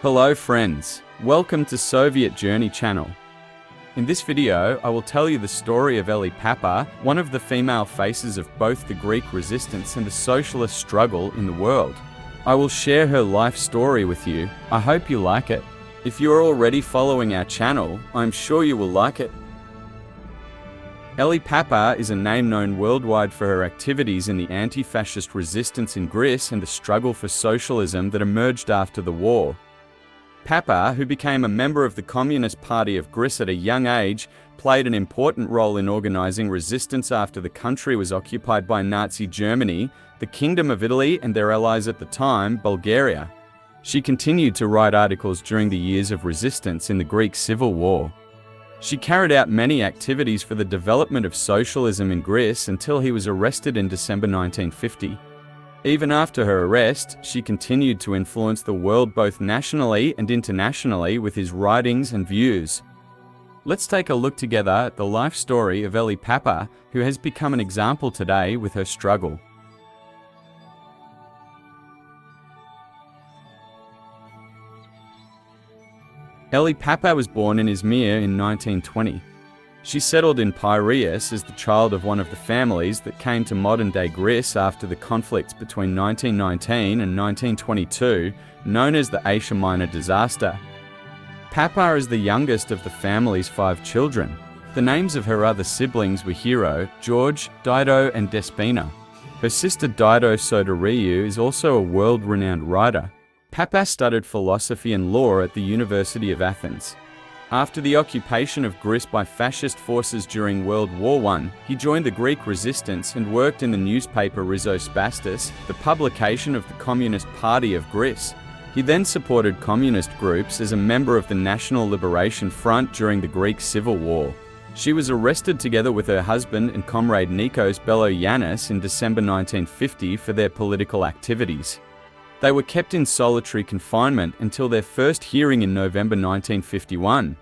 Hello friends, welcome to Soviet Journey channel. In this video, I will tell you the story of Elli Pappa, one of the female faces of both the Greek resistance and the socialist struggle in the world. I will share her life story with you. I hope you like it. If you are already following our channel, I'm sure you will like it. Elli Pappa is a name known worldwide for her activities in the anti-fascist resistance in Greece and the struggle for socialism that emerged after the war. Pappa, who became a member of the Communist Party of Greece at a young age, played an important role in organizing resistance after the country was occupied by Nazi Germany, the Kingdom of Italy and their allies at the time, Bulgaria. She continued to write articles during the years of resistance in the Greek Civil War. She carried out many activities for the development of socialism in Greece until he was arrested in December 1950. Even after her arrest, she continued to influence the world both nationally and internationally with his writings and views. Let's take a look together at the life story of Elli Pappa, who has become an example today with her struggle. Elli Pappa was born in Izmir in 1920. She settled in Piraeus as the child of one of the families that came to modern-day Greece after the conflicts between 1919 and 1922, known as the Asia Minor disaster. Pappa is the youngest of the family's 5 children. The names of her other siblings were Hero, George, Dido and Despina. Her sister Dido Sodoriou is also a world-renowned writer. Pappa studied philosophy and law at the University of Athens. After the occupation of Greece by fascist forces during World War I, he joined the Greek resistance and worked in the newspaper Rizzospastis, the publication of the Communist Party of Greece. He then supported communist groups as a member of the National Liberation Front during the Greek Civil War. She was arrested together with her husband and comrade Nikos Beloyannis in December 1950 for their political activities. They were kept in solitary confinement until their first hearing in November 1951.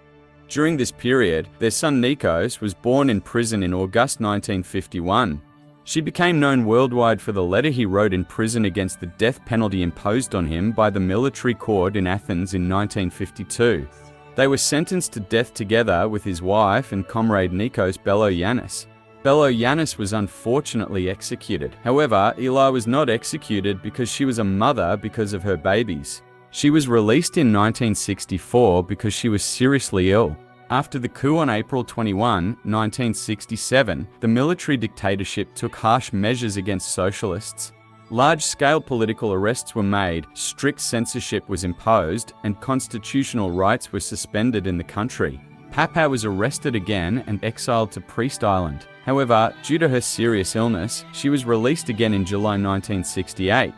During this period, their son Nikos was born in prison in August 1951. She became known worldwide for the letter he wrote in prison against the death penalty imposed on him by the military court in Athens in 1952. They were sentenced to death together with his wife and comrade Nikos Beloyannis. Beloyannis was unfortunately executed. However, Eli was not executed because she was a mother because of her babies. She was released in 1964 because she was seriously ill. After the coup on April 21, 1967, the military dictatorship took harsh measures against socialists. Large-scale political arrests were made, strict censorship was imposed, and constitutional rights were suspended in the country. Pappa was arrested again and exiled to Priest Island. However, due to her serious illness, she was released again in July 1968.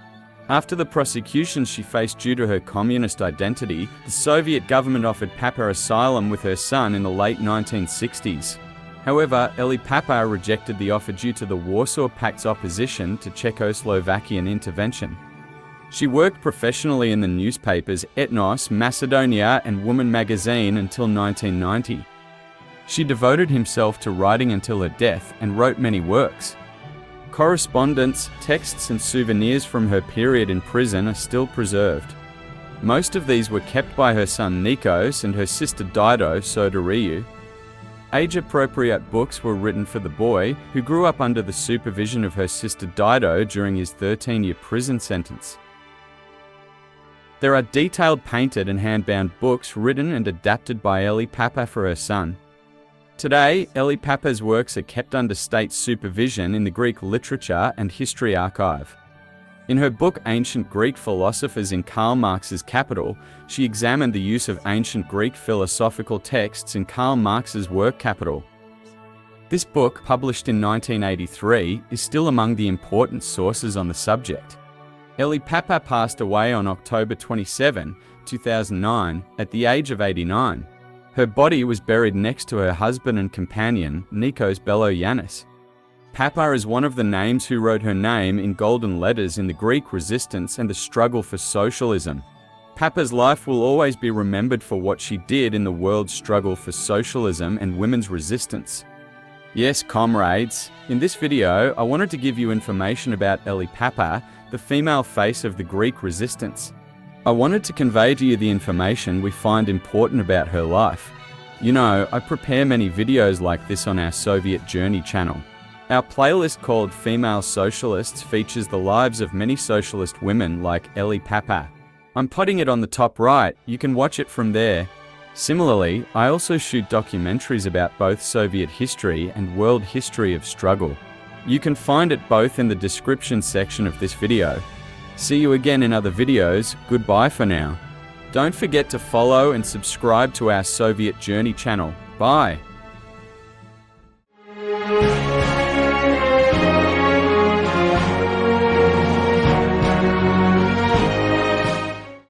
After the prosecutions she faced due to her communist identity, the Soviet government offered Pappa asylum with her son in the late 1960s. However, Elli Pappa rejected the offer due to the Warsaw Pact's opposition to Czechoslovakian intervention. She worked professionally in the newspapers Ethnos, Macedonia and Woman magazine until 1990. She devoted herself to writing until her death and wrote many works. Correspondence, texts and souvenirs from her period in prison are still preserved. Most of these were kept by her son Nikos and her sister Dido Sodoriou. Age-appropriate books were written for the boy, who grew up under the supervision of her sister Dido during his 13-year prison sentence. There are detailed painted and hand-bound books written and adapted by Elli Pappa for her son. Today, Elli Pappa's works are kept under state supervision in the Greek Literature and History Archive. In her book Ancient Greek Philosophers in Karl Marx's Capital, she examined the use of ancient Greek philosophical texts in Karl Marx's work Capital. This book, published in 1983, is still among the important sources on the subject. Elli Pappa passed away on October 27, 2009, at the age of 89. Her body was buried next to her husband and companion, Nikos Beloyannis. Pappa is one of the names who wrote her name in golden letters in the Greek resistance and the struggle for socialism. Pappa's life will always be remembered for what she did in the world's struggle for socialism and women's resistance. Yes, comrades, in this video I wanted to give you information about Elli Pappa, the female face of the Greek resistance. I wanted to convey to you the information we find important about her life. You know, I prepare many videos like this on our Soviet Journey channel. Our playlist called Female Socialists features the lives of many socialist women like Elli Pappa. I'm putting it on the top right, you can watch it from there. Similarly, I also shoot documentaries about both Soviet history and world history of struggle. You can find it both in the description section of this video. See you again in other videos, goodbye for now. Don't forget to follow and subscribe to our Soviet Journey channel. Bye!